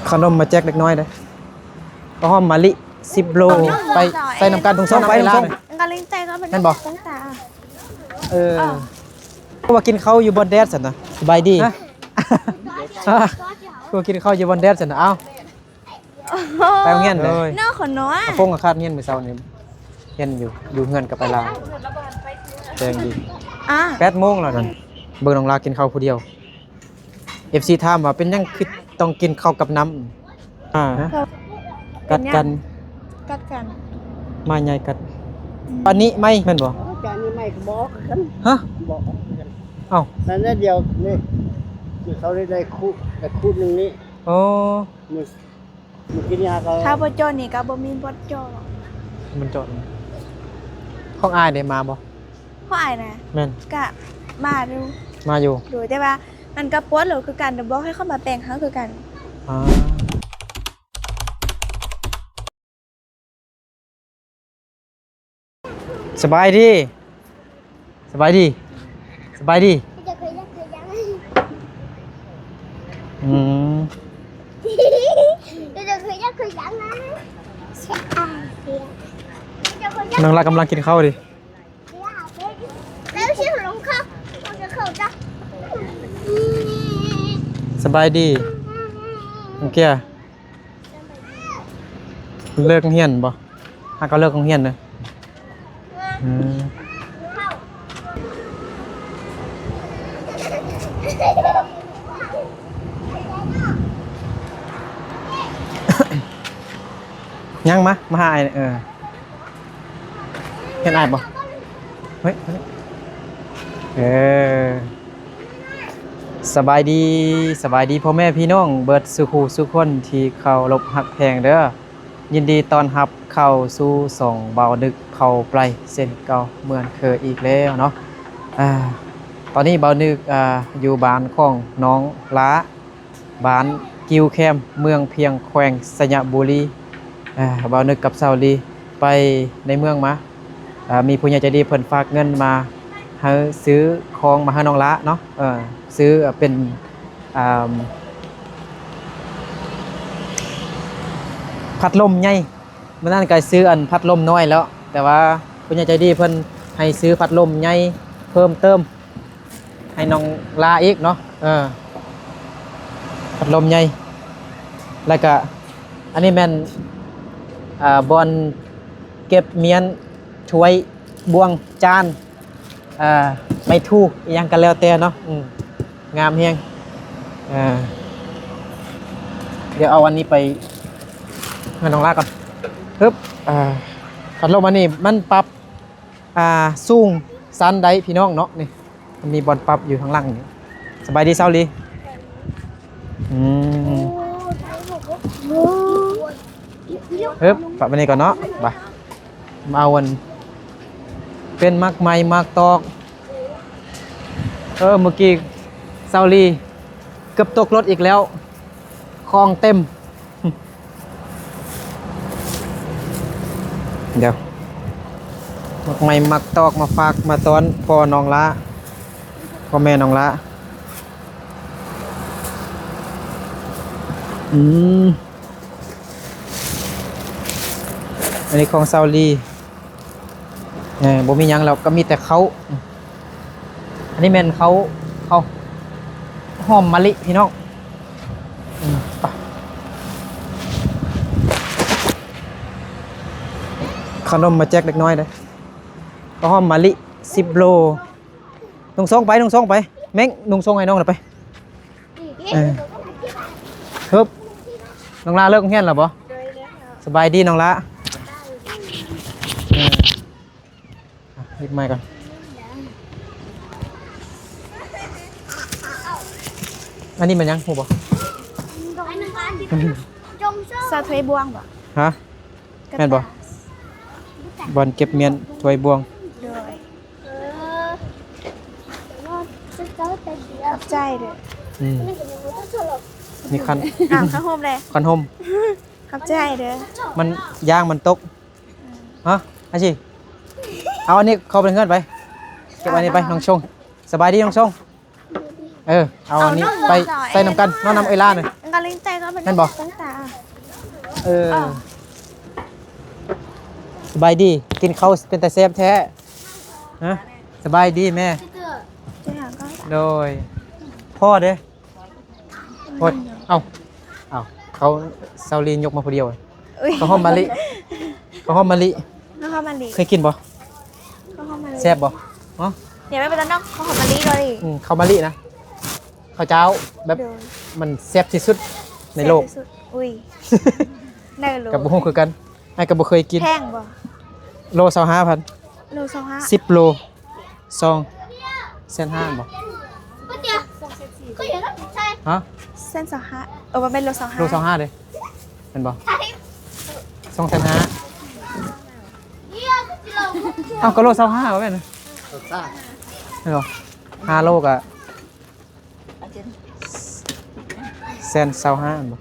ขนมมาแจกเล็กน้อยเลยก็หอมมะลิ10 โลไปใส่น้ำกันตรงซ่องไปล่างกันลิงแต่ก็เป็นนั่นบอกก็ว่ากินข้าวอยู่บนแดดสันนะสบายดีก็ว่ากินข้าวอยู่บนแดดสันนะเอ้าไปเงี้ยเลยน้าขนน้อยพงกับคาดเงี้ยมือเช้านี่เงี้ยอยู่เงินกับไปลาแดงดี8 โมงแล้วนั่นเบิ่งน้องลากินข้าวผู้เดียว FC ถามว่าเป็นยังคือต้องกินข้าวกับน้ำกัดกันมาใหญ่กัดอันนี้ไม่แม่นบ่จานนี้ไม่ก็บอกกันฮะบอกกันเอ้านั่นเดียวนี่เขาได้คู่นึงนี่โอ้มึงกินยาก็ถ้าบ่จอนี่ก็บ่มีบ่จอมันจอดของอายได้มาบ่เพราะอายนะแม่นก็มาอยู่ดูแต่ว่ามันก็ปวดหรือคือกันบอกให้เข้ามาแปลงเขาคือกันสบายดีจะเคยยังนะน้องรักกำลังกินข้าวดิแล้วชื่อหลงเขาจะเข้าจ้ะสบายดีโอเคเลิกเฮียนบ่ถ้าก็เลิกเฮียนเลยยังมาหาเห็นอายบ่เฮ้ยสบายดีพ่อแม่พี่น้องเบิดสุขูสุคนที่เข้ารบหักแพงเด้อยินดีต้อนรับเข้าสู่ส่องเบาดึกเข้าไปเส้นเก่าเหมือนเคยอีกแล้วเนาะตอนนี้เบาดึกอยู่บ้านของน้องล้าบ้านกิวแคมเมืองเพียงแขวงสยบุรีเบาดึกกับสาวลีไปในเมืองมามีผู้ใหญ่ใจดีเพิ่นฝากเงินมาให้ซื้อของมาให้น้องล้าเนาะซื้อเป็นพัดลมใหญ่มันนั่นก็ซื้ออันพัดลมน้อยแล้วแต่ว่าผู้ใหญ่ใจดีเพิ่นให้ซื้อพัดลมใหญ่เพิ่มเติมให้น้องลาอีกเนาะพัดลมใหญ่แล้วก็อันนี้แม่นบอลเก็บเมียนถ้วยบวงจานไม่ทูกยังกันแล้วแต่เนาะงามเฮียงเดี๋ยวเอาวันนี้ไปให้น้องลาก่อนปึ๊บพัดลมอันนี้มันปรับสูงซันได้พี่น้องเนาะนี่มันมีบอลปรับอยู่ข้างล่างนี่สบายดีเซาลีปึ๊บปรับอันนี้ก่อนเนาะไปมาเอาวันเป็นมักไม้มักตอกเมื่อกี้เซาลีเกือบตกรถอีกแล้วคลองเต็มเดี๋ยวมักไม้มักตอกมาฝากมาต้อนพ่อน้องละพ่อแม่น้องละอันนี้ของเซาลีบ่มียังแล้วก็มีแต่เขาอันนี้แม่นเขาหอมมะลิพี่น้องขนมมาแจกเล็กน้อยเลยก็หอมมะลิ10 โลนุ่งซองไปแม่งนุ่งซองให้น้องหน่อยไปฮึบน้องลาเลิกเฮียนหรอบ่สบายดีน้องละหยิบไม้ก่อนอันนี้มันยังหูบ่สะถ้วยบวงบ่ฮะแม่นบ่บอลเก็บเมียนถ้วยบวงขอบใจเด้อนี่คันข้าวโฮมเลยคันโฮมขอบใจเด้อมันย่างมันตกฮะอาชีเอาอันนี้เข้าไปเงื่อนไปเก็บอันนี้ไปน้องชงสบายดีน้องชงเอาอันนี้ไปใส่น้ำกันน้องน้ำเอล่าหน่อยก็ ก็ลิ้นใจก็เป็น นั่นบ่ ตั้งตา เออสบายดีกินข้าวเป็นแต่แซ่บแท้ฮะสบายดีแม่ เจ้าก็ โดยพ่อเด้พ่อเอาเขาเซาลีนยกมาคนเดียว อุ้ย ข้าวหอมมะลิข้าวหอมมะลิ น้องข้าวมันลิ เคยกินบ่ ข้าวหอมมันลิ แซ่บบ่อ๋อ เดี๋ยวไม่เป็นไรน้องข้าวหอมมันลิเลย ข้าวมะลินะข้าวเจ้าแบบ เดี๋ยว มันแซ่บที่สุดในโลก เสียที่สุดอุ้ยในโลก กับบุ้งคือกันไอ้กับบุเคยกิน แพงบ่ โล25,000 โลสองห้า 10 โลซอง1,500,000บ่ฮะ เส้นสองห้ามันเป็นโลสองห้า โล25เลยเป็นบ่2,500,000เอ้าก็โล25บ่แม่น รสชาติ ไม่หรอ5โลกะ125,000บ่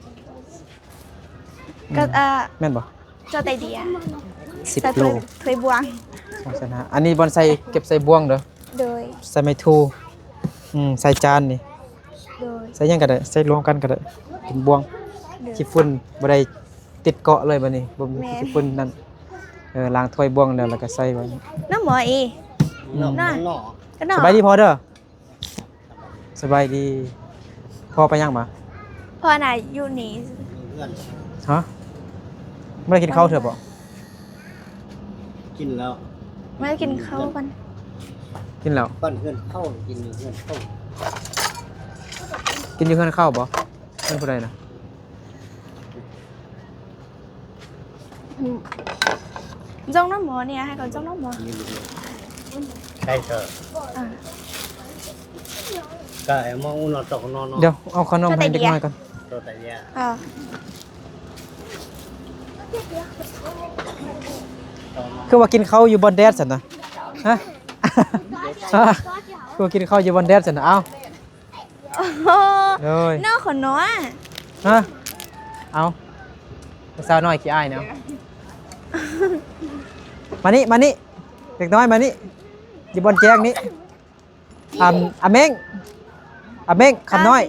ก็แม่นบ่ เจ้าไตเดีย 10 โล ถ้วยบวง 2,500,000อันนี้บอนใส่เก็บใส่บ่วงเด้อ โดย ใส่ไม้ทูใส่จานนี่ โดย ใส่หยังก็ได้ใส่รวมกันก็ได้เป็นบ่วงขี้ฝุ่นบ่ได้ติดเกาะเลยบัดนี้บ่มีขี้ฝุ่นนั่นล้างถ้วยบ่วงแล้วก็ใส่ไว้ น้ำหมออี หน่อหน่อ ก็หน่อ สบายดีพอเด้อสบายดีพอไปยังมา พอน่ะอยู่นี่ เพื่อน ฮะไม่ได้กินข้าวเถอะบ่ กินแล้ว ไม่ได้กินข้าวกัน กินแล้ว ปั้นเพื่อนเข้ากินเพื่อนเข้า กินอยู่เฮือนข้าวบ่เพิ่นผู้ใดนะ จ้องน้ำหมอเนี่ยให้ก่อนจ้องน้ำหมอ ใช่เถอะ อ่า ก็ไอ้มองอุ่นตกนอน เดี๋ยวเอาขนมให้เด็กน้อยก่อน ตัวแต่เนี่ย อ่า คือว่ากินข้าวอยู่บนแดดซั่นนะฮะ คือว่ากินข้าวอยู่บนแดดซั่นนะเอ้า โอ้โห เอ้ย นอกขนน้อย ฮะเอาสาวน้อยขี้อายเนาะมานี่เด็กน้อยมานี่อยู่บนแจ้งนี้อาเม้งคำน้อย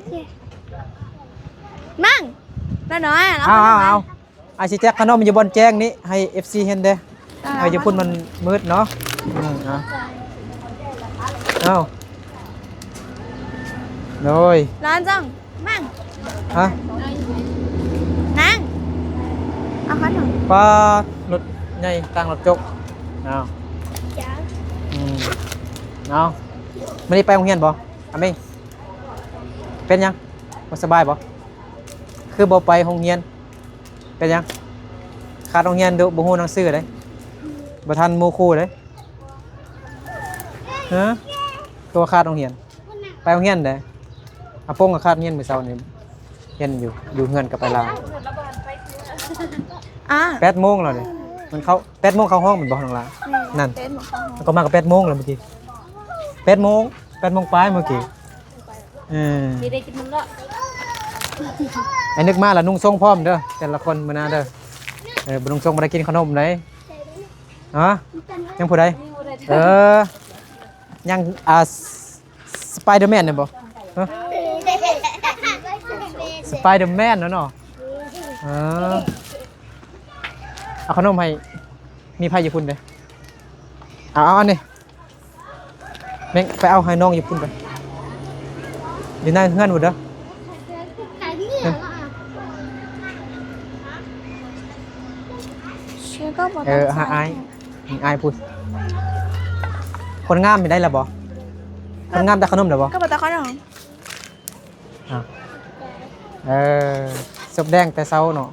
นั่งน้อย เอาไอซิแจ็คขนมอยู่บนแจ้งนี้ให้ FC เห็นเด้ไอ้จะพูดมันมืดเนาะเอาโดย ร้อนจังนั่ง ฮะ นั่งเอาขนม ปลารถใหญ่ตั้งรถจกเอา จ้า เอาไม่ได้ไปโรงเรียนบ่อาเม้งเป็นยังบ่สบายบ่คือบ่ไปโรงเรียนเป็นยังขาดโรงเรียนดูบ่ฮู้หนังสือเด้บ่ทันหมู่ครูเด้ฮะตัวขาดโรงเรียนไปโรงเรียนเด้อาปงก็ขาดโรงเรียนมื้อเช้านี่เรียนอยู่เฮือนกับไปลาว อ่า 8 โมงแล้วนี่มันเข้า8 โมงเข้าห้องแม่นบ่น้องลานั่น เป็นหมอของ มันก็มากับ8 โมงแล้วเมื่อกี้8 โมง8 โมงปลายเมื่อกี้มีได้กินมึงก็ ไอ้นึกมาแล้วนุ่งทรงพร้อมเด้อแต่ละคนมื้อหน้าเด้อบ่นุ่งทรงบ่ได้กินขนมไหนฮะยังผู้ใดยังสไปเดอร์แมนเนี่ยบ่ฮะสไปเดอร์แมนเนาะเอาขนมให้มีไผอยู่พุ่นเด้เอาอันนี้แม่งไปเอาให้น้องอยู่พุ่นไปอยู่ในเฮือนพุ่นเด้อ เชื่อก็บอก หาอายพูดคนงามมีได้แล้วบ่คนงามแต่ขนมแล้วบ่ ก็บอกตาขนม ศพแดงแต่เช้าเนาะ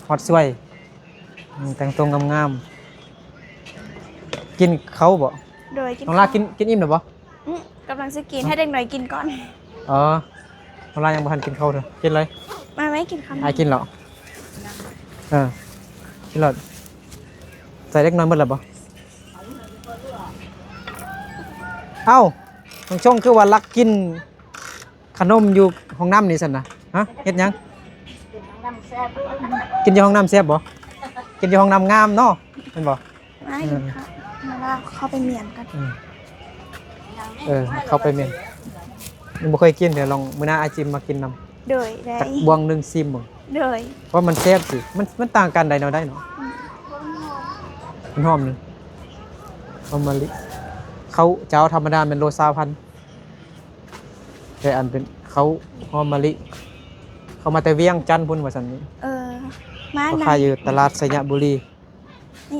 ฮอดสวยแต่งตัวงามๆกินเขาบ่ โดยกิน น้องลากินอิ่มแล้วบ่ กำลังจะกินให้เด็กหน่อยกินก่อน อ๋อน้องลายังบ่ทันกินข้าวเด้อกินเลย มาไม่กินคำ อายกินเหรอกินเหรอใส่เล็กน้อยหมดแล้วบ่เอ้าน้องช่องคือว่ารักกินขนมอยู่ห้องน้ำนี่ซั่นน่ะฮะเฮ็ดหยังกินอยู่ห้องน้ำแซ่บบ่กินอยู่ห้องน้ำงามเนาะแม่นบ่ ไม่ค่ะมาว่าเข้าไปเมียนกัน เข้าไปเมียนยังบ่เคยกินเดี๋ยวลองมื้อหน้าอาจิมมากินน โดยได้ จักบวงหนึงซิมบ่ โดย เพราะมันแซ่บสิมันต่างกันใดเนาะได้เนาะมันหอมนี่หอมมะลิเขาเจ้าธรรมดาเป็นโล20,000แต่อันเป็นเขาหอมมะลิเขามาแต่เวียงจันทน์พุ่นว่าซั่นนี้ มา เขา นะ ขายอยู่ตลาดสยบุรี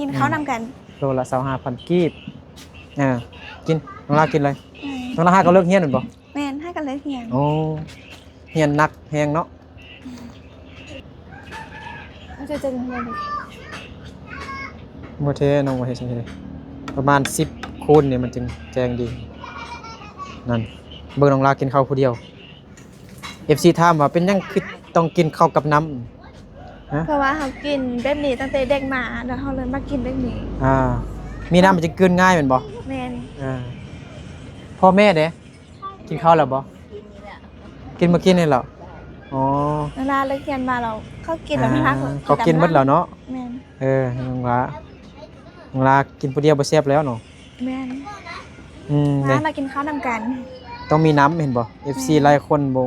กินเขานำกัน โลละ25,000กีบกินน้องลากินเลย อืม น้องลาหาก็เลิกเฮียนแม่นบ่ แม่นให้กันเลยเฮียง โอ้เฮียนหนักแฮงเนาะ มันจะเฮียง บ่เทน้องบ่เฮ็ดจังซี่เลยประมาณ10คูณเนี่ยมันจึงแจ้งดีนั่นเบิ่งน้องลากินข้าวผู้เดียว FC ถามว่าเป็นหยังคือต้องกินข้าวกับน้ำฮะ เพราะว่าเขากินแบบนี้ตั้งแต่เด็กมาแล้วเขาเลยมากินแบบนี้ มีน้ำมันจะกลืนง่ายแม่นบ่ แม่น พ่อแม่เด้กินข้าวแล้วบ่กินเมื่อกี้นี่เหรออ๋อ เวลาเลิกเรียนมาเราเขากินแล้วนะคะ เขากินหมดแล้วเนาะ แม่น น้องลากินผู้เดียวบ่แซ่บแล้วเนาะ แม่น เนี่ย มากินข้าวนำกัน ต้องมีน้ำเห็นบ่ FC หลายคนบ่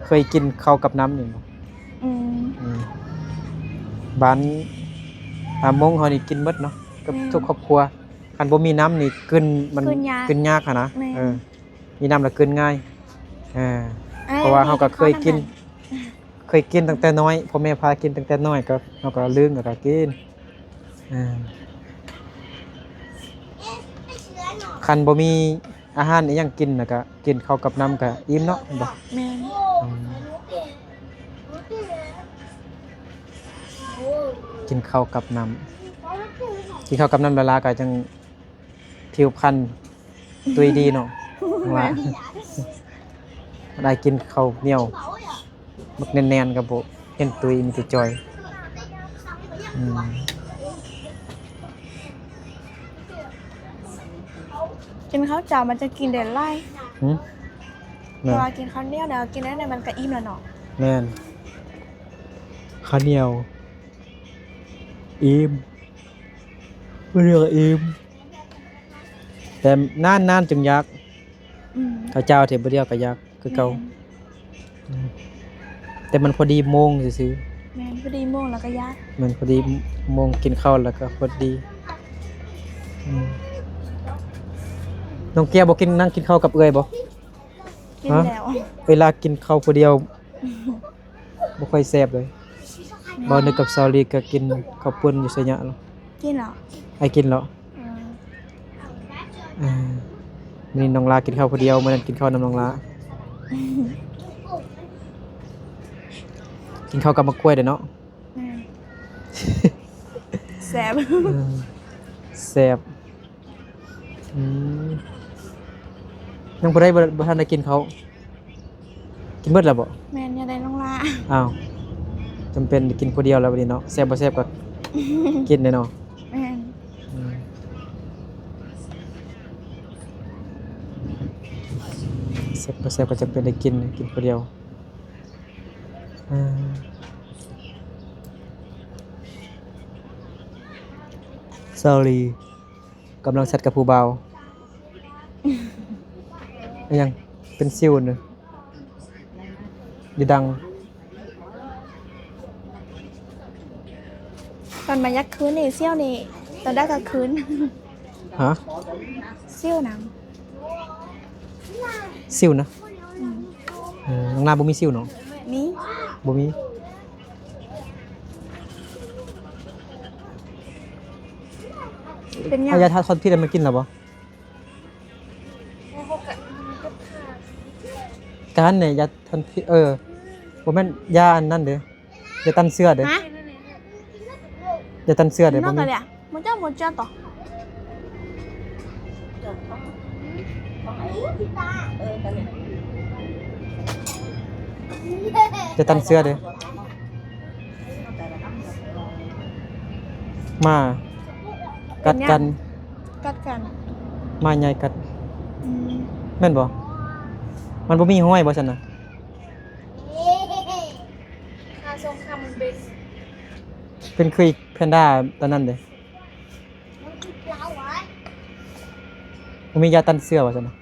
เคยกินข้าวกับน้ำนี่บ่ อืม บ้านมงเฮานี่กินหมดเนาะกับทุกครอบครัวคันบ่มีน้ำนี่กลืนมันกลืนยากอะนะมีน้ำแล้วกลืนง่ายเพราะว่าเฮาก็เคยกินตั้งแต่น้อยพ่อแม่พากินตั้งแต่น้อยก็เฮาก็ลืมแล้วก็กินคันบ่มีอาหารอีหยังกินน่ะก็กินข้าวกับน้ำก็อิ่มเนาะบ่ แม่น กินข้าวกับน้ำกินข้าวกับน้ำละลาก็จังผิวพรรณตุยดีเนาะว่าได้กินข้าวเหนียวมักแน่นๆกับบ่เห็นตุยมีแต่จอยกินข้าวเจ้ามันจะกินเด่นไล่ หึ เพราะว่ากินข้าวเหนียวเดี๋ยวกินได้ในมันก็อิ่มแล้วเนาะ แม่นข้าวเหนียวอิ่มบ่เรียกอิ่มแต่นานๆจึงอยาก ข้าวเจ้าเทบ่เดียวก็อยากคือเก่าแต่มันพอดีโมงซื่อ แม่นพอดีโมงแล้วก็ยาก ๆมันพอดีโมงกินข้าวแล้วก็พอดีน้องเกียร์บ่กินนั่งกินข้าวกับเอื้อยบ่ กินแล้ว เวลากินข้าวผู้เดียวบ่ค่อยแซ่บเลยบ่นึกกับซอรี่ก็กินข้าวปุ้นอยู่ไสยะเนาะ กินเหรอ ให้กินเหรอมื้อนี้น้องลากินข้าวผู้เดียวมื้อนั้นกินข้าวนํน้องลากินข้าวกับมะกล้วยเด้อเนาะ แซ่บ แซ่บยังบ่ได้บ่ทันได้กินเขาวกินเบิดแล้วบ่ แม่นอย่าได้ลงลา อ้าวจำเป็นกินผู้เดียวแล้วบัดนี้เนาะแซ่บบ่แซ่บก็กินแน่เนาะ แม่น แซ่บบ่แซ่บก็จำเป็นได้กินผู้เดียวsorry กำลังแชทกับผู้บ่าวยังเป็นซิวนึอยู่ดัง ตอนมายักคืนนี่เซี่ยวนี่ตอนได้ก็คืน ฮะ เซี่ยวหนัง ซิวนะน้องนาบ่มีซิวเนาะ นี่ บ่มีเป็นยัง เอายาทาทอนพิษมันกินแล้วบ่การเนี่ยยาทอนพิษบ่แม่นยาอันนั้นเด้อยาตันเสื้อเด้ ฮะ ยาตันเสื้อเด้ น บ่ อก มี กันเลยมันจะต่อย าตันเสื้อเด้มากัดกัน กัดกัน มาใหญ่กัดแม่นบ่มันบ่มีห้อยบ่ซั่นน่ะ ค่าทรงคำมันเป็น เป็นคืออีกแพนด้าตอนนั้นเด้มันมียาตันเสื้อว่าซั่นน่ะ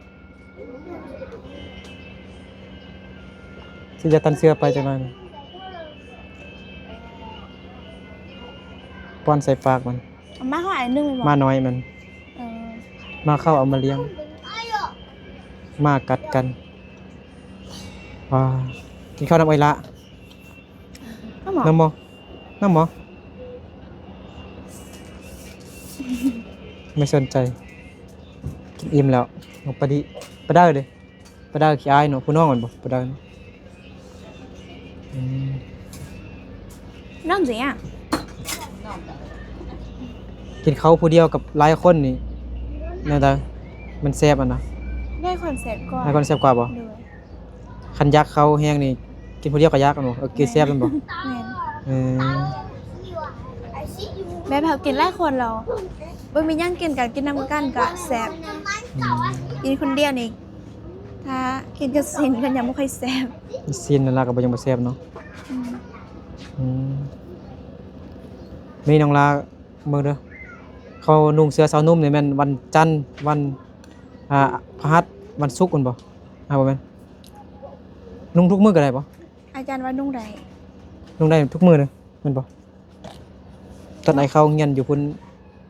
สิจะตันเสื้อไปจังหน่อยนะป้อนใส่ปากมัน เอามาเขาอันนึงเลยบ่ มาน้อยมัน เออ มาเข้าเอามาเลี้ยงมากัดกันว้ากินข้าวน้ำอ้อยละ น้ำหมอ น้ำหมอน้ำหมอไม่สนใจกินอิ่มแล้วเอาปลาดิปลาได้เลยปลาได้ขี้อายเนาะผู้น้องมันบ่ปลาได้เนาะอืม น้ำสิอ่ะ กินเขาวผู้เดียวกับหลายคนนี่แน่ตามันแซ่บอ่ะนะ ได้คอนเซ็ปต์ก่อน หลายคนแซ่บกว่าบ่ โดย คันยักษ์เขาแห้งนี่กินผู้เดียวก็ยักษ์กันบ่กินแซ่บมันบ่ แม่น เออ แบบเขากินหลายคนเราบ่มีหยังกินกันกินน้ำกันก็แซ่บ อืม กินคนเดียวนี่ถ้ากินกับสินกันยังบ่ค่อยแซ่บ ซีนนั่นล่ะก็บ่ยังบ่แซ่บเนาะ อืม อืมมีน้องลาเบิ่งเด้อเขานุ่งเสื้อสาวนุ่มนี่แม่นวันจันทร์วันพฤหัสวันศุกร์พุ่นบ่บ่แม่นนุ่งทุกมื้อก็ได้บ่ อาจารย์ว่านุ่งใด นุ่งได้ทุกมื้อเลยแม่นบ่ตอนไหนเขาเรียนอยู่พุ่น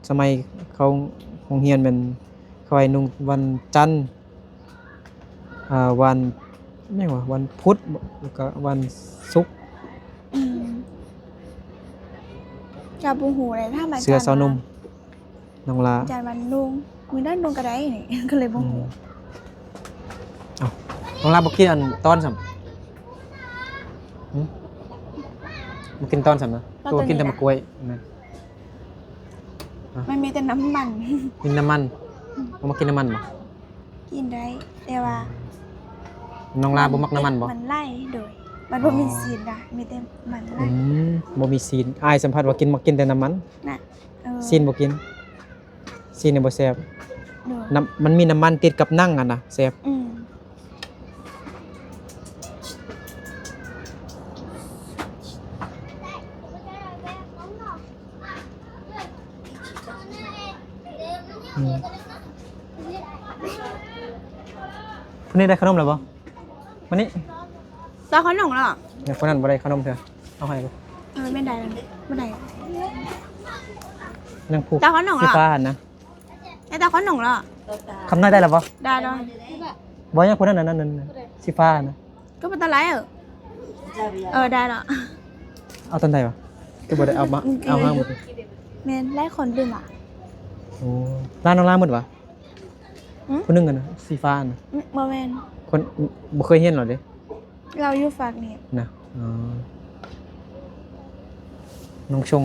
สมัยเขาโรงเรียนแม่นเขาให้นุ่งวันจันทร์วันแม่นว่าวันพุธบ่แล้วก็วันศุกร์ อืมกับบ่ฮู้เลยถ้ามา เสื้อสาวนุ่มน้องลา อาจารย์ว่านุ่งมื้อนั้นนุ่งก็ได้นี่ ก็เลยบ่ฮู้ เอาน้องลาบ่กินอันตอนซ้ํบ่กินตอนซ้ํนะตัวกินแต่มะกล้วยแม่น มันมีแต่น้ำมัน กินน้ำมันบ่มากินน้ำมันบ่ กินได้แต่ว่า น้องลาบ่มักน้ำมันบ่ มันไล่โดยมันบ่มีสีนนะมีแต่มันไล่ บ่มีซีนอายสัมผัสว่ากินมักกินแต่น้ำมัน น่ะเออ ซีนบ่กินซีนนี่บ่แซ่บ โดย น้ำมันมีน้ำมันติดกับหนังอ่ะนะแซ่บ อืม คนนี้ได้ขนมแล้วบ่วันนี้ ตอนเขาหนงแล้วเหรอ เนี่ยคนนั้นบ่ได้ขนมเถอะเอาให้บ่ ไม่ได้แล้วไม่ได้ นั่งผูก ตาเขาหนงเหรอ สีฟ้าหั่นนะ ไอ้ตอนเขาหนงแล้วเหรอ คำนายได้แล้วบ่ ได้แล้ว บ่ยังคนนั้นนั่นสีฟ้าหั่นนะ ก็เป็นตะไลได้แล้ว เอาตอนใดบ่ก็บ่ได้เอามาเอาห้างหมด แมนไล่คนดื่มอ่ะ โอ้ร้านน้องลาหมดวะ อืม คนหนึงกันนะสีฟ้าน่ะ บ่แมน คนบ่เคยเห็นหรอเด้ เราอยู่ฝากนี่ นะอ๋อน้องชง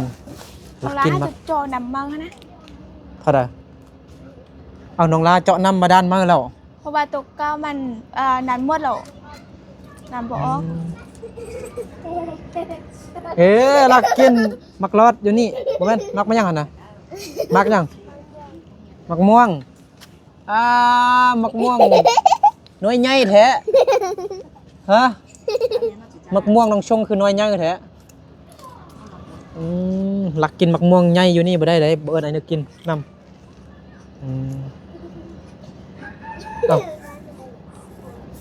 เอาละ กิน ให้ มา จะโจนำมังนะ เท่าใดเอาน้องลาเจาะน้ำมาด้านมาแล้ว เพราะว่าตัวเก้ามันนันหมดแล้วนันบ่ออก ลักกินมักรอดอยู่นี่บ่แม่นมักมายังหั่นน่ะมักยังมักม่วงมักม่วงน้อยใหญ่แท้ฮะมักม่วงน้องชงคือน้อยใหญ่แท้ลักกินมักม่วงใหญ่อยู่นี่บ่ได้บ่เอิ้นไอ้นึกกินนำเอ้า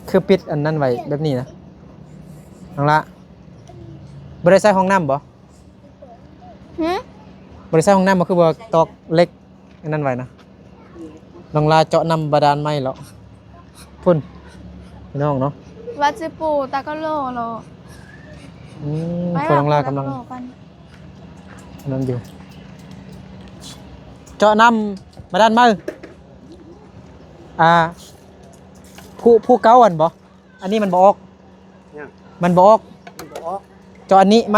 คือปิดอันนั้นไว้แบบนี้นะน้องละบ่ได้ใส่ห้องน้ำบ่ หืม บ่ได้ใส่ห้องน้ำบ่คือบ่ตอกเหล็กอันนั้นไว้นะน้องลาเจาะน้ำบาดาลใหม่แล้วพุ่นพี่น้องเนาะ วัดสิปูตาก็โลโล คนน้องลากำลัง กัน นั่นอยู่เจาะน้ำบาดาลใหม่ผู้เก่าอันบ่อันนี้มันบ่ออก เนี่ย มันบ่ออก มันบอก เจาะอันนี้ไหม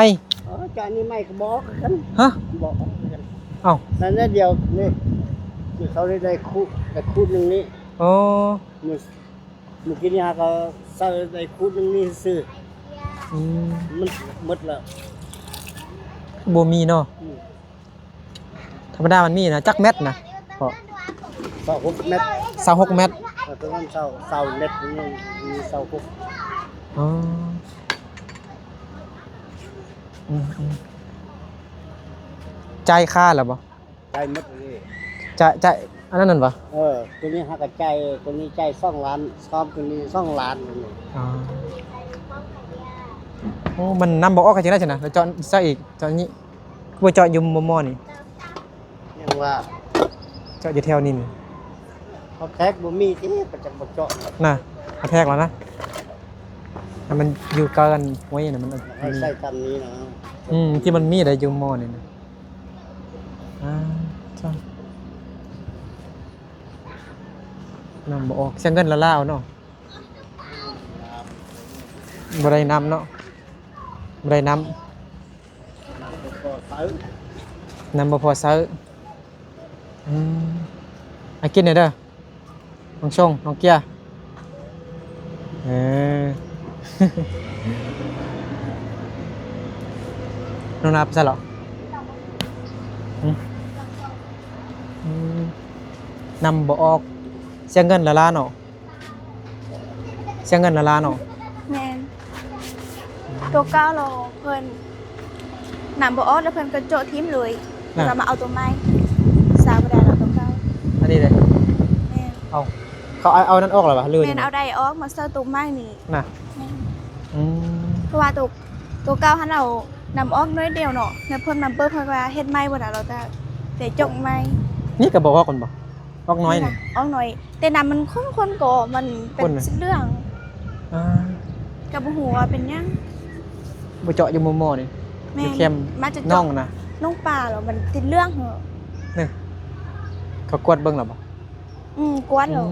จานนี้ไม่ก็บอกกัน ฮะ บอกกัน เอ้า นั่นแหละเดียวนี่ที่เขาได้คู่หนึงนี่ โอ้ เมื่อกี้นี่ฮะก็ใส่ได้คู่หนึงนี่ซื้อ อืม มันหมดแล้ว บ่มีเนาะธรรมดามันมีนะจักเม็ดนะพอ 26 เมตร 26เม็ด ตอนนั้นเสาเม็ดนี่มีเสา6 อ๋อจ่ายค่าแล้วบ่ ใจหมดเลย จ่ายอันนั้นนั่นบ่ ตัวนี้ฮะก็ใจตัวนี้ใจ2 ล้านซ้อมตัวนี้2 ล้านนี่ อ๋อ โอ้มันนำบ่ออกกันจังได๋ซั่นน่ะแล้วเจาะซะอีกเจาะนี้บ่เจาะอยู่มอนี่ ยังว่า เจาะอยู่แถวนี้นี่ เขาแท็กบ่มีที่ประจักษ์บ่เจาะ น่ะกระแทกแล้วนะแต่มันอยู่เกินไว้น่ะมัน ให้ใส่ตามนี้นะ ที่มันมีได้อยู่มอนี่นะจ้ะนำบ่ออกเสียเงินละลาวเนาะบ่ได้นำเนาะบ่ได้นำ ก็ซื้อน ำบ่พอซื้อให้กินหน่อยเด้อน้องชงน้องเกียร์เออ น้องนับซะเหรอนำบ่ออกเสียเงินละล้านเนาะเสียเงินละล้านเนาะ แม่นตัวเก้าเราเพิ่นนำบ่ออกแล้วเพิ่นก็โจะทิ่มเลยแล้วก็มาเอาตัวไม้สาวบ่ได้เราตัวเก้า อันนี้เลย แม่น เอาเขาเอานั่นออกเหรอวะลืม แม่นเอาได้ออกมาเซอร์ตัวไม้นี่ น่ะ แม่น อืม เพราะว่าตัวเก้าหันเรานำออกน้อยเดียวเนาะแล้วเพิ่นนำเปิ้ลเพิ่นว่าเฮ็ดไม้บ่ได้เราแต่จกไม้ นี่ก็บอกว่าคนบอกออกน้อยนี่ ออกหน่อย แต่นำมันข้นๆก่อมันเป็ ข้ น นน่ะ เรื่อง อ่า กับบ่ฮู้ว่าเป็นหยัง บ่เจาะอยู่มอนี่ แม่ อยู่เข้ม มาจะ น่ จ อก งนะ น้องปลาเหรอมันติดเรื่องเหรอ นี่เขากวดเบิ่งหรอบ่ กวนเหรอ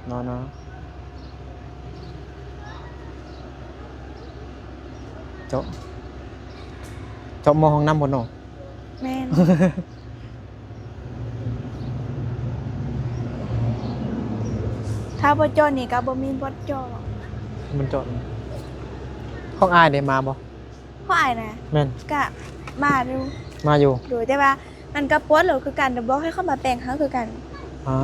เนาะเนาะเจาะมอห้องน้ำบ่เนาะ แม่น ถ้าบ่เจอนี่ก็บ่มีบ่เจอหรอก มันเจาะห้องอายได้มาบ่ เพราะอ้ายน่ะ แม่น ก็มาดู มาอยู่ ดูแต่ว่ามันก็ปวดเหรอคือกันแต่บอกให้เข้ามาแปลงเขาคือกัน อ่า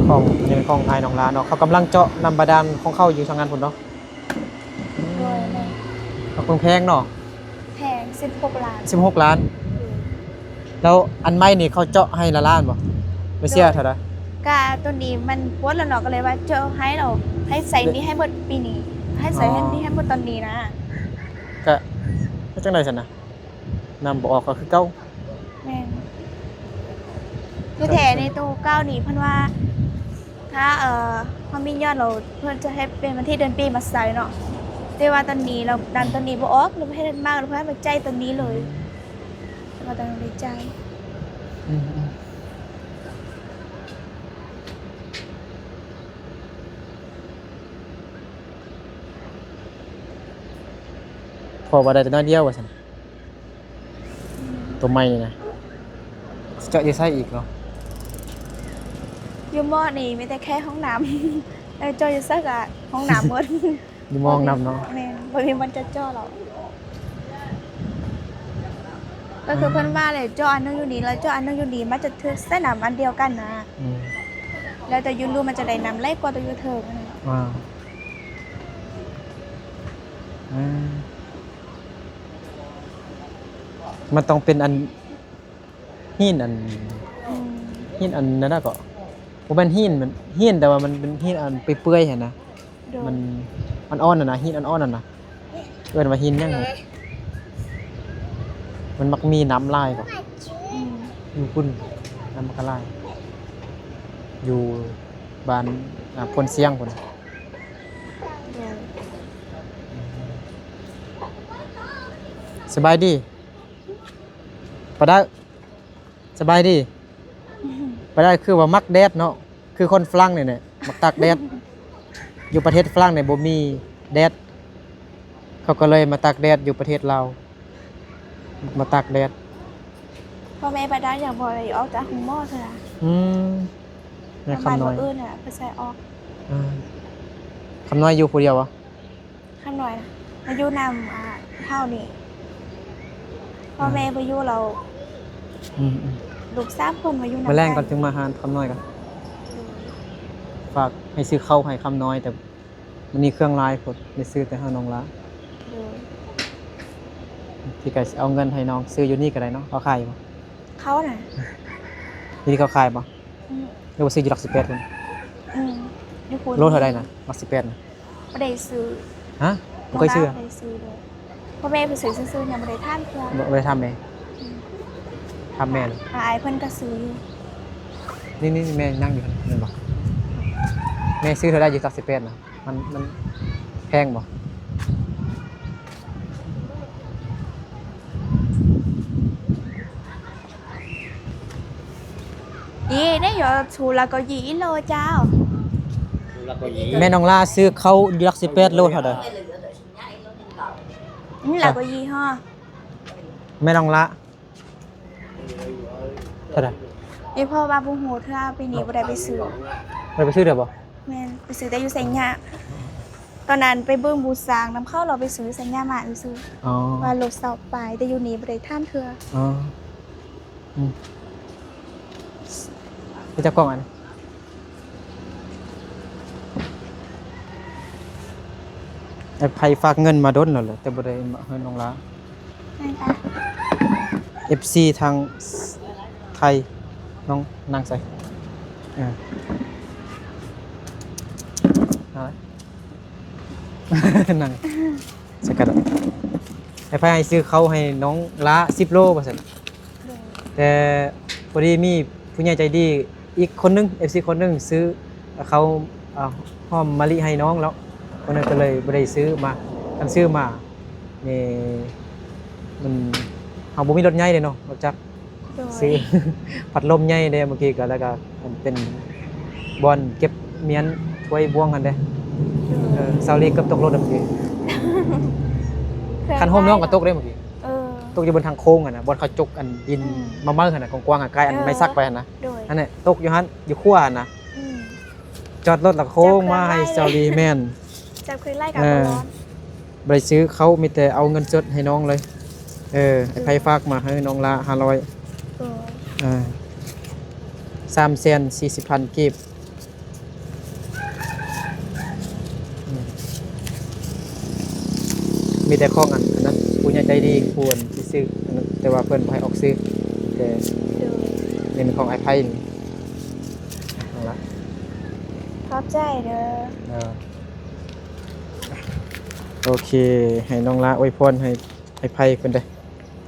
ของนี่ของอายน้องลาเนาะเขากำลังเจาะน้ำบาดาลของเขาอยู่ทางงานพุ่นเนาะ โดยใน เขาคงแพงเนาะ แพง16 ล้าน 16 ล้าน แล้วอันใหม่นี่เขาเจาะให้ละล้านบ่ไม่เสียเท่าใด ก็ตัวนี้มันปวดแล้วเนาะก็เลยว่าเจอให้เราให้ใส่นี้ให้หมดปีนี้ ให้ใส่ให้นี้ให้หมดตอนนี้นะ ก็จังได๋ซั่นน่ะนำบ่ออกก็คือเก่า แม่นคือแถในตู้เก้านี่เพิ่นว่า ถ้าพอมียอดเราเพิ่นจะให้เป็นวันที่เดือนปีมาใส่เนาะแต่ว่าตอนนี้เราดันตอนนี้บ่ออกเราบ่ให้ดันมากเราให้มาใจตอนนี้เลยเราต้องได้ใจ อืมพอบ่ได้แต่น้อยเดียวว่าซั่นตัวใหม่นี่นะเจาะอยู่ไสอีกเนาะ ยูมอนี่มีแต่แค่ห้องน้ำ แล้วจออยู่ซักอะห้องน้ำหมด อยู่มองนำเนาะ แม่นบ่มีมันจะจ่อหรอกก็คือเพิ่นว่าเลยจ่ออันนึงอยู่นี่แล้วจ่ออันนึงอยู่นี่มันจะถือใส่น้ำอันเดียวกันนะ อืม แล้วแต่ยูรูมันจะได้น้ำไหลกว่าตัวยูเทิงนะ อ่าอืมมันต้องเป็นอันหินอัน อืม หินอันนั้นน่ะก็บ่แม่นหินมันหินแต่ว่ามันเป็นหินอันเปื่อยๆหั่นนะ โดย มันอ่อนๆน่ะนะหินอ่อนๆน่ะนะเอิ้นว่าหินหยังไงมันมักมีน้ำลายก็ อืม อยู่พุ่นน้ำมันก็ลายอยู่บ้านพลเสียงพุ่น โดย สบายดีปะได้สบายดีปะได้คือว่ามักแดดเนาะคือคนฝรั่งนี่แหละมักตากแดด อยู่ประเทศฝรั่งเนี่ยบ่มีแดดเขาก็เลยมาตากแดดอยู่ประเทศลาวมาตากแดด พ่อแม่ไปได้อย่างบ่ได้ออกจากห้องหม้อเท่านั้น อืมใน ประมาณ คำน้ บ่ อย อื่นน่ะไปใส่ออก อ่าคำน้อยอยู่ผู้เดียววะ ข้างหน่อยนะมาอยู่นำเท่านี้พ่อแม่บ่อยู่เรา อืม ลูก3คนมาอยู่นำ มาแรงก่อนถึงมาหาคำน้อยกันฝากให้ซื้อข้าวให้คำน้อยแต่มันมีเครื่องลายพดได้ซื้อแต่ให้น้องละ โดย ที่ก็สิเอาเงินให้น้องซื้ออยู่นี่ก็ได้เนาะเขาขายบ่ เขาน่ะ นี่เขาขายบ่ อืม หรือว่าซื้ออยู่หลัก18พุ่น อืมอ นี่คุณ โลเท่าใดนะมัก18นะ บ่ได้ซื้อ ฮะบ่เคยซื้อ บ่ได้ซื้อเลยพ่อแม่ไปซื้อซื่อๆยังบ่ได้ทานเทื่อ บ่ได้ทำแม่ทำแม่น่ะ อายเพิ่นก็ซื้ออยู่ นี่แม่นั่งอยู่นั่นบ่แม่ซื้อเท่าใดอยู่ตัก18นะมันแพงบ่ นี่อยู่ชูละก็ยีโลเจ้า แล้วก็ยี แม่น้องลาซื้อเขาอยู่หลัก18โลเท่าใด นี่ละก็ยีฮะ แม่น้องละเท่าใด อีพ่อว่าบ่ฮู้เทื่อปีนี้บ่ได้ไปซื้อ ไปซื้อเด้อบ่ แม่นไปซื้อแต่อยู่ไสยะตอนนั้นไปเบิ่งบูซางนำเข้าเราไปซื้อไสยะมาซื้อ อ๋อ ว่ารถเสาปลายแต่อยู่นี่บ่ได้ทานเทื่อ อ๋อไปจับกล้องอันนี้ไอ้ไผฝากเงินมาดนแล้วแหละแต่บ่ได้มาให้น้องละ นั่นค่ะ FC ทางไทยน้องนางใส่อะไร นั่งสกัดไอ้ไผให้ซื้อเขาให้น้องละ10โลว่าซั่นแต่พอดีมีผู้ใหญ่ใจดีอีกคนนึง FC คนนึงซื้อเขาหอมมะลิให้น้องแล้วคนนั้นก็เลยบ่ได้ซื้อมาคันซื้อมานี่มันเฮาบ่มีรถใหญ่เด้เนาะรถจักร โดย ซื้อ พัดลมใหญ่เด้เมื่อกี้ก็แล้วก็มันเป็นบอนเก็บเมียนถ้วยบวงกันเด้เซาลีเกือบตกรถเมื่อกี้คันโฮมน้องก็ตกได้เมื่อกี้ เออ ตกอยู่บนทางโค้งอ่ะนะบอนเขาจกอันดินมาเมื่อหั่นน่ะกว้างๆอ่ะใกล้อันไม้ซักไปหั่นนะ โดย อันนี้ตกอยู่หั่นอยู่ขั้วหั่นนะ อืม จอดรถแล้วโค้งมาให้เซาลีแม่น จับคืนไล่กับบ่ร้อน บ่ได้ซื้อเขามีแต่เอาเงินสดให้น้องเลยไอ้ไผฝากมาให้น้องละ500 เออ 340,000กีบมีแต่ของอันนั้นผู้ใหญ่ใจดีควรที่ซื้ออันนั้นแต่ว่าเพิ่นบ่ให้ออกซื้อแต่ โดย นี่เป็นของไอ้ไผ่นี่เอาละ ขอบใจเด้อ โอเคให้น้องละอวยพรให้ไอ้ไผ่เพิ่นได้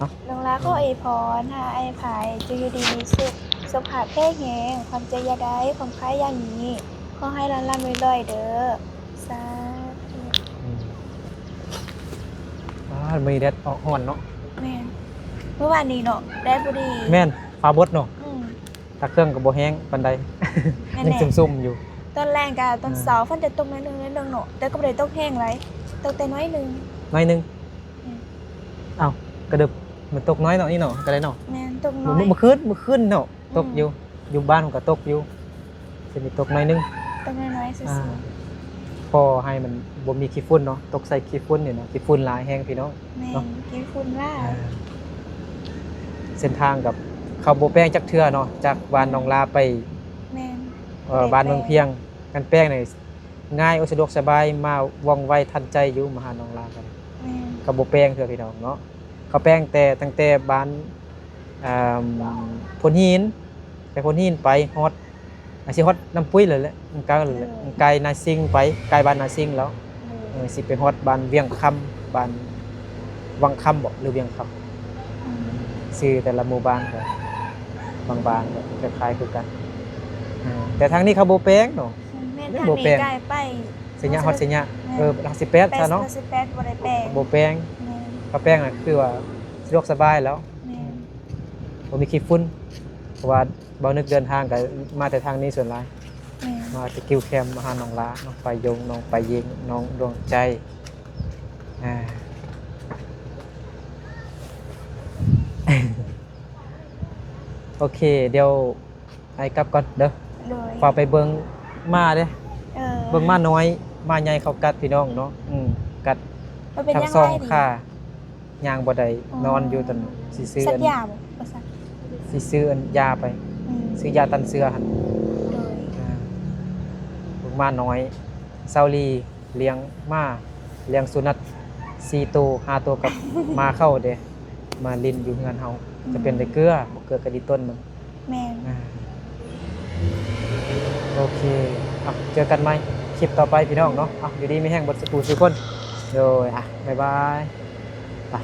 อ น้องรักก็อวยพรหาไอ้ภายจะอยู่ดีมีสุขสุขภาพแข็งแรงความใจอยาได้ความคล้ายอย่างนี้ขอให้ร่ำรวยๆเด้อสาธุ มีแดดออกฮ้อนเนาะ แม่นเมื่อวานนี้เนาะได้บ่ดี แม่นฟ้าบดเนาะ อืม ตาเครื่องก็บ่แห้งปานใด แม่น ยัง แน่ ซุ่มๆอยู่ ตอนแรกกับตอนเสาร์ฝนจะตกน้อยหนึงเนาะแต่ก็บ่ได้ตกแห้งไรตกแต่น้อยหนึง น้อยหนึง อืม อ้าวกระดึบมันตกน้อยเนาะนี่เนาะก็ได้เนาะ แม่นตกน้อย เมื่อคืนเนาะตกอยู่บ้านผมก็ตกอยู่สิมีตกน้อยหนึง ตกน้อยๆซื่อ พอให้มันบ่มีขี้ฝุ่นเนาะตกใส่ขี้ฝุ่นเนี่ยเนาะขี้ฝุ่นหลายแห้งพี่น้อง ๆแม่นกินฝุ่นว่า เส้นทางกับเขาโบแป้งจักเทื่อเนาะจากบ้านหนองลาไป แม่น บ้านเมืองเพียงกันแป้งนี่ง่ายสะดวกสบายมาว่องไวทันใจอยู่มาหาหนองลากัน แม่น กับโบแป้งเทื่อพี่น้องเนาะเขาแป้งแต่ตั้งแต่บ้านพลหินไปพลหินไปฮอดสิฮอดน้ำปุ้ยเลยแหละมันไกลเลยแหละมันไกลนาซิงไปไกลบ้านนาซิงแล้วสิไปฮอดบ้านเวียงคำบ้านวังคำบ่หรือเวียงคำ ชื่อแต่ละหมู่บ้านก็บางบ้านก็คล้ายๆคือกันแต่ทางนี้เขาโบแป้งเนาะ แม่น เรื่อง ทาง โบแปล นี้ ง ใกล้ไป สิญญาฮอดสิญญาหลัก18ซะเนาะ 88บ่ได้แปลง โบแป้ง แม่น เขาแป้งน่ะคือว่าสะดวกสบายแล้ว แม่น บ่มีขี้ฝุ่นเพราะว่าบ่นึกเดินทางก็มาแต่ทางนี้ส่วนหลาย แม่น มาที่กิวแคมป์มาหาน้องลาน้องไปยงน้องไปยิงน้องดวงใจอ่า โอเคเดี๋ยวให้กลับก่อนเด้อ โดย ฝากไปเบิ่งม้าเด้อ เออ เบิ่งม้าน้อยม้าใหญ่เขากัดพี่น้องเนาะกัด มันเป็น ทั้ง ยัง สอง ไงดิ ขาย่างบ่ได้นอนอยู่ตอนสิซื้อ สั อั ต น ว์ยาบ่บ่สัตว์ สิซื้ออันยาไป ซื้อยาตันเสือหั่น โดย เบิ่งม้าน้อยเซาลีเลี้ยงม้าเลี้ยงสุนัข4ตัว5ตัวกับ มาเข้าเด้มาลินอยู่เฮือนเฮาจะเป็นได้เกลือบ่เกลือก็ดีต้นมัน แม่น โอเคเจอกันไหม โ คลิปต่อไปพี่น้องเนาะอยู่ดีไม่แห้งเบิดสุขุสุขคนโดยบ๊ายบายไป